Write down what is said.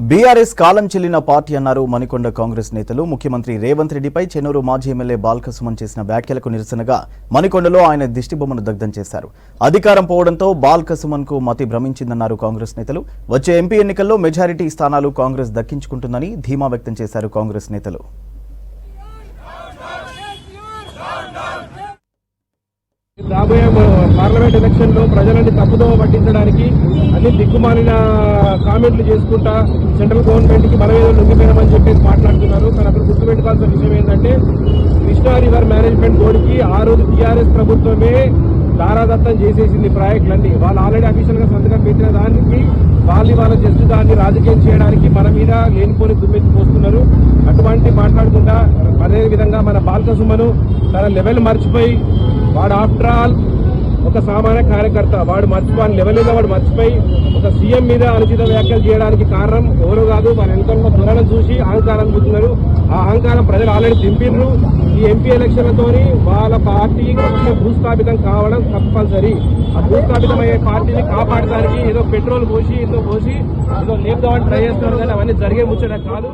BRS కాలం చెల్లిన party అన్నారు మణికొండ కాంగ్రెస్ నేతలు. ముఖ్యమంత్రి రేవంత్ రెడ్డిపై చెన్నూరు మాజీ ఎమ్మెల్యే బాల్కసుమన్ చేసిన వ్యాఖ్యలకు నిరసనగా మణికొండలో ఆయన దిష్టిబొమ్మను దగ్ధం చేశారు. అధికారం పోవడంతో బాల్కసుమన్ కు మతి భ్రమించిందన్నారు కాంగ్రెస్ నేతలు. వచ్చే ఎంపీ ఎన్నికల్లో మెజారిటీ స్థానాలు కాంగ్రెస్ దక్కించుకుంటుందని ధీమా వ్యక్తం చేశారు కాంగ్రెస్ నేతలు. రాబోయే పార్లమెంట్ ఎలక్షన్ లో ప్రజలని తప్పుదోవ పట్టించడానికి అన్ని దిక్కుమాలిన కామెంట్లు చేసుకుంటా సెంట్రల్ గవర్నమెంట్ కి మనమేదో లొంగిపోయినామని చెప్పేసి మాట్లాడుతున్నారు. కానీ అక్కడ గుర్తుపెట్టుకోవాల్సిన విషయం ఏంటంటే కృష్ణా రివర్ మేనేజ్మెంట్ బోర్డుకి ఆ రోజు టీఆర్ఎస్ ప్రభుత్వమే దారాదత్తం చేసేసింది ప్రాజెక్టులన్నీ. వాళ్ళు ఆల్రెడీ అఫీషియల్ గా సంతకం పెట్టిన దానికి వాళ్ళ జస్ట్ దాన్ని రాజకీయం చేయడానికి మన మీద లేనిపోని దుమ్మెత్తి పోస్తున్నారు. అటువంటి మాట్లాడుకుంటా అదే విధంగా మన బాల్కసుమను తన లెవెల్ మర్చిపోయి వాడు ఆఫ్టర్ ఆల్ ఒక సామాన్య కార్యకర్త, వాడు మర్చిపోయిన లెవెల్ మీద వాడు మర్చిపోయి ఒక సీఎం మీద అనుచిత వ్యాఖ్యలు చేయడానికి కారణం ఎవరు కాదు, వాళ్ళ వెనుకల్లో ధోరణం చూసి అహంకారం చూస్తున్నారు. ఆ అహంకారం ప్రజలు ఆల్రెడీ దింపిర్రు. ఈ ఎంపీ ఎలక్షన్లతో వాళ్ళ పార్టీ భూస్థాపితం కావడం కంపల్సరీ. ఆ భూస్థాపితమయ్యే పార్టీని కాపాడడానికి ఏదో పెట్రోల్ పోసి ఏదో లేపుదామని ట్రై చేస్తున్నారు, కానీ అవన్నీ జరిగే ముచ్చట కాదు.